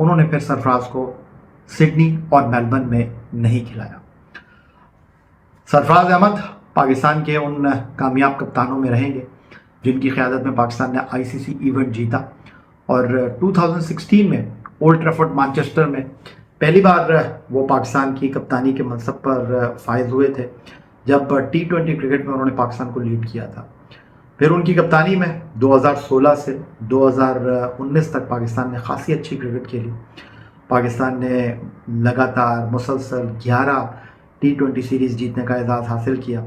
انہوں نے پھر سرفراز کو سڈنی اور میلبرن میں نہیں کھلایا۔ سرفراز احمد پاکستان کے ان کامیاب کپتانوں میں رہیں گے جن کی قیادت میں پاکستان نے آئی سی سی ایونٹ جیتا، اور 2016 میں اولڈ ٹریفورڈ مانچسٹر میں پہلی بار وہ پاکستان کی کپتانی کے منصب پر فائز ہوئے تھے جب T20 کرکٹ میں انہوں نے پاکستان کو لیڈ کیا تھا۔ پھر ان کی کپتانی میں 2016 سے 2019 تک پاکستان نے خاصی اچھی کرکٹ کھیلی۔ پاکستان نے لگاتار مسلسل 11 T20 سیریز جیتنے کا اعزاز حاصل کیا۔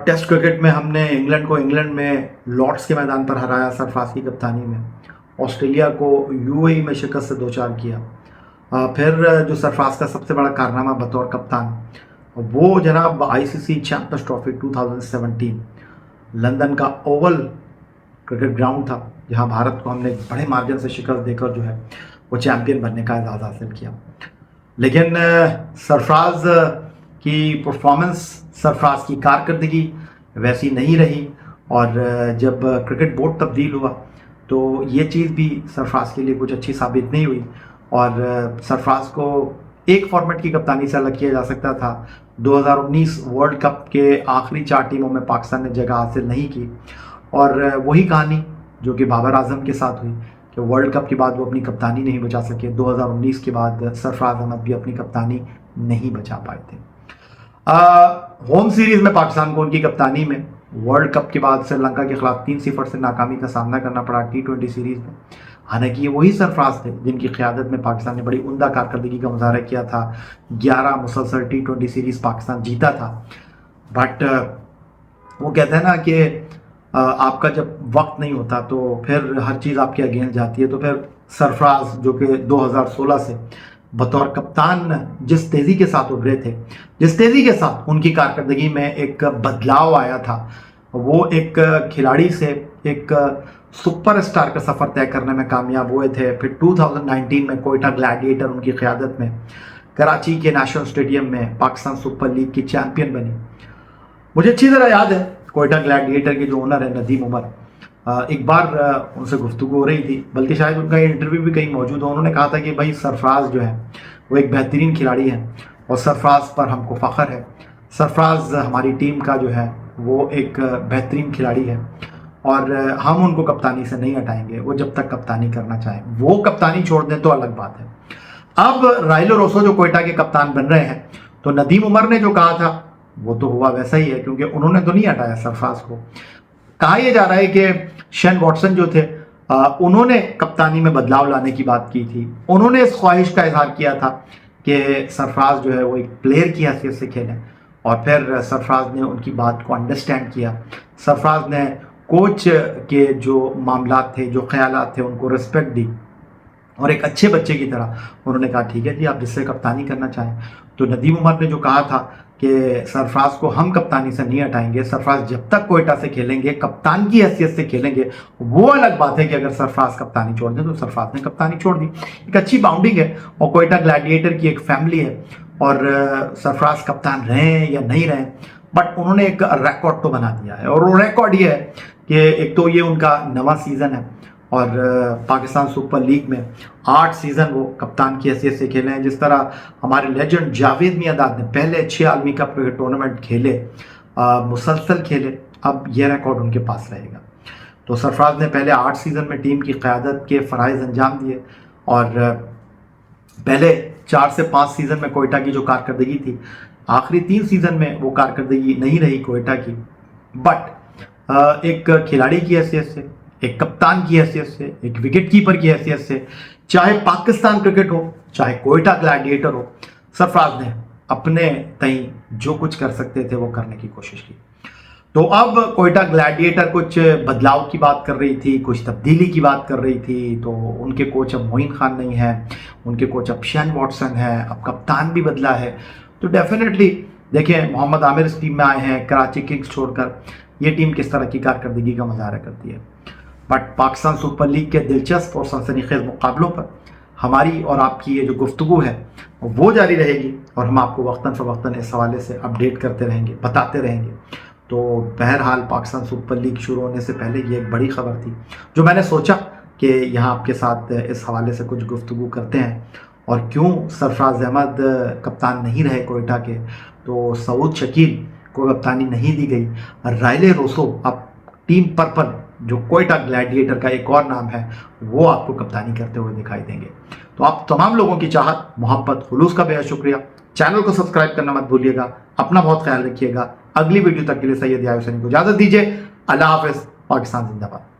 ٹیسٹ کرکٹ میں ہم نے انگلینڈ میں لارڈس کے میدان پر ہرایا سرفراز کی کپتانی میں، آسٹریلیا کو UAE میں شکست سے دوچار کیا۔ پھر جو سرفراز کا سب سے بڑا کارنامہ بطور کپتان وہ جناب ICC چیمپئنز ٹرافی 2017 لندن کا اوول کرکٹ گراؤنڈ تھا جہاں بھارت کو ہم نے بڑے مارجن سے شکست دے کر جو ہے وہ چیمپئن بننے کا اعزاز حاصل کیا۔ لیکن سرفراز کی پرفارمنس، سرفراز کی کارکردگی ویسی نہیں رہی، اور جب کرکٹ بورڈ تبدیل ہوا تو یہ چیز بھی سرفراز کے لیے کچھ اچھی ثابت نہیں ہوئی، اور سرفراز کو ایک فارمیٹ کی کپتانی سے الگ کیا جا سکتا تھا۔ 2019 ورلڈ کپ کے آخری 4 ٹیموں میں پاکستان نے جگہ حاصل نہیں کی، اور وہی کہانی جو کہ بابر اعظم کے ساتھ ہوئی کہ ورلڈ کپ کے بعد وہ اپنی کپتانی نہیں بچا سکے۔ 2019 کے بعد سرفراز احمد بھی اپنی کپتانی نہیں بچا پائے تھے۔ ہوم سیریز میں پاکستان کو ان کی کپتانی میں ورلڈ کپ کے بعد سری لنکا کے خلاف 3-0 سے ناکامی کا سامنا کرنا پڑا T20 سیریز میں۔ حالانکہ یہ وہی سرفراز تھے جن کی قیادت میں پاکستان نے بڑی عمدہ کارکردگی کا مظاہرہ کیا تھا، 11 مسلسل T20 سیریز پاکستان جیتا تھا۔ بٹ وہ کہتے ہیں نا کہ آپ کا جب وقت نہیں ہوتا تو پھر ہر چیز آپ کے اگینسٹ جاتی ہے۔ تو پھر سرفراز جو کہ 2016 سے بطور کپتان جس تیزی کے ساتھ ابھرے تھے، جس تیزی کے ساتھ ان کی کارکردگی میں ایک بدلاؤ آیا تھا، وہ ایک کھلاڑی سے ایک سپر اسٹار کا سفر طے کرنے میں کامیاب ہوئے تھے۔ پھر 2019 میں کوئٹہ گلیڈیٹر ان کی قیادت میں کراچی کے نیشنل اسٹیڈیم میں پاکستان سپر لیگ کی چیمپئن بنی۔ مجھے اچھی طرح یاد ہے کوئٹہ گلیڈیٹر کے جو اونر ہے ندیم عمر، ایک بار ان سے گفتگو ہو رہی تھی، بلکہ شاید ان کا یہ انٹرویو بھی کہیں موجود ہو۔ انہوں نے کہا تھا کہ بھائی سرفراز جو ہے وہ ایک بہترین کھلاڑی ہے اور سرفراز پر ہم کو فخر ہے، سرفراز ہماری ٹیم کا جو ہے وہ ایک بہترین کھلاڑی ہے اور ہم ان کو کپتانی سے نہیں ہٹائیں گے، وہ جب تک کپتانی کرنا چاہیں، وہ کپتانی چھوڑ دیں تو الگ بات ہے۔ اب رائلو روسو جو کوئٹہ کے کپتان بن رہے ہیں، تو ندیم عمر نے جو کہا تھا وہ تو ہوا ویسا ہی ہے، کیونکہ انہوں نے تو نہیں ہٹایا سرفراز کو۔ کہا یہ جا رہا ہے کہ شین واٹسن جو تھے انہوں نے کپتانی میں بدلاؤ لانے کی بات کی تھی، انہوں نے اس خواہش کا اظہار کیا تھا کہ سرفراز جو ہے وہ ایک پلیئر کی حیثیت سے کھیلیں، اور پھر سرفراز نے ان کی بات کو انڈرسٹینڈ کیا۔ سرفراز نے کوچ کے جو معاملات تھے، جو خیالات تھے، ان کو رسپیکٹ دی، اور ایک اچھے بچے کی طرح انہوں نے کہا ٹھیک ہے جی آپ جس سے کپتانی کرنا چاہیں۔ تو ندیم عمر نے جو کہا تھا کہ سرفراز کو ہم کپتانی سے نہیں ہٹائیں گے، سرفراز جب تک کوئٹہ سے کھیلیں گے، کپتان کی حیثیت سے کھیلیں گے، وہ الگ بات ہے کہ اگر سرفراز کپتانی چھوڑ دیں، تو سرفراز نے کپتانی چھوڑ دی۔ ایک اچھی باؤنڈنگ ہے، اور کوئٹہ گلیڈیٹر کی ایک فیملی ہے، اور سرفراز کپتان رہیں یا نہیں رہیں، بٹ انہوں نے ایک ریکارڈ تو بنا دیا ہے، اور وہ ریکارڈ یہ ہے کہ ایک تو یہ ان کا نواں سیزن ہے، اور پاکستان سپر لیگ میں 8 سیزن وہ کپتان کی حیثیت سے کھیلے ہیں۔ جس طرح ہمارے لیجنڈ جاوید میانداد نے پہلے 6 عالمی کپ کرکٹ ٹورنامنٹ کھیلے، مسلسل کھیلے، اب یہ ریکارڈ ان کے پاس رہے گا۔ تو سرفراز نے پہلے 8 سیزن میں ٹیم کی قیادت کے فرائض انجام دیے، اور پہلے 4 سے 5 سیزن میں کوئٹہ کی جو کارکردگی تھی، آخری 3 سیزن میں وہ کارکردگی نہیں رہی کوئٹہ کی، بٹ ایک کھلاڑی کی حیثیت سے، ایک کپتان کی حیثیت سے، ایک وکٹ کیپر کی حیثیت سے، چاہے پاکستان کرکٹ ہو، چاہے کوئٹہ گلیڈیٹر ہو، سرفراز نے اپنے تئیں جو کچھ کر سکتے تھے وہ کرنے کی کوشش کی۔ تو اب کوئٹہ گلیڈیٹر کچھ بدلاؤ کی بات کر رہی تھی، کچھ تبدیلی کی بات کر رہی تھی، تو ان کے کوچ اب معین خان نہیں ہے، ان کے کوچ اب شین واٹسن ہے، اب کپتان بھی بدلا ہے۔ تو ڈیفینیٹلی دیکھیں محمد عامر اس ٹیم میں آئے ہیں کراچی کنگز چھوڑ کر، یہ ٹیم کس طرح کی کارکردگی کا مظاہرہ کرتی ہے۔ بٹ پاکستان سپر لیگ کے دلچسپ اور سنسنی خیز مقابلوں پر ہماری اور آپ کی یہ جو گفتگو ہے وہ جاری رہے گی، اور ہم آپ کو وقتاً فوقتاً اس حوالے سے اپڈیٹ کرتے رہیں گے، بتاتے رہیں گے۔ تو بہرحال پاکستان سپر لیگ شروع ہونے سے پہلے یہ ایک بڑی خبر تھی جو میں نے سوچا کہ یہاں آپ کے ساتھ اس حوالے سے کچھ گفتگو کرتے ہیں، اور کیوں سرفراز احمد کپتان نہیں رہے کوئٹہ کے، تو سعود شکیل کو کپتانی نہیں دی گئی، رائلے روسو اب ٹیم پرپل جو کوئٹہ گلیڈیٹر کا ایک اور نام ہے وہ آپ کو کپتانی کرتے ہوئے دکھائی دیں گے۔ تو آپ تمام لوگوں کی چاہت، محبت، خلوص کا بہت شکریہ۔ چینل کو سبسکرائب کرنا مت بھولیے گا، اپنا بہت خیال رکھیے گا۔ اگلی ویڈیو تک کے لیے سید یحییٰ حسینی کو اجازت دیجیے۔ اللہ حافظ۔ پاکستان زندہ باد۔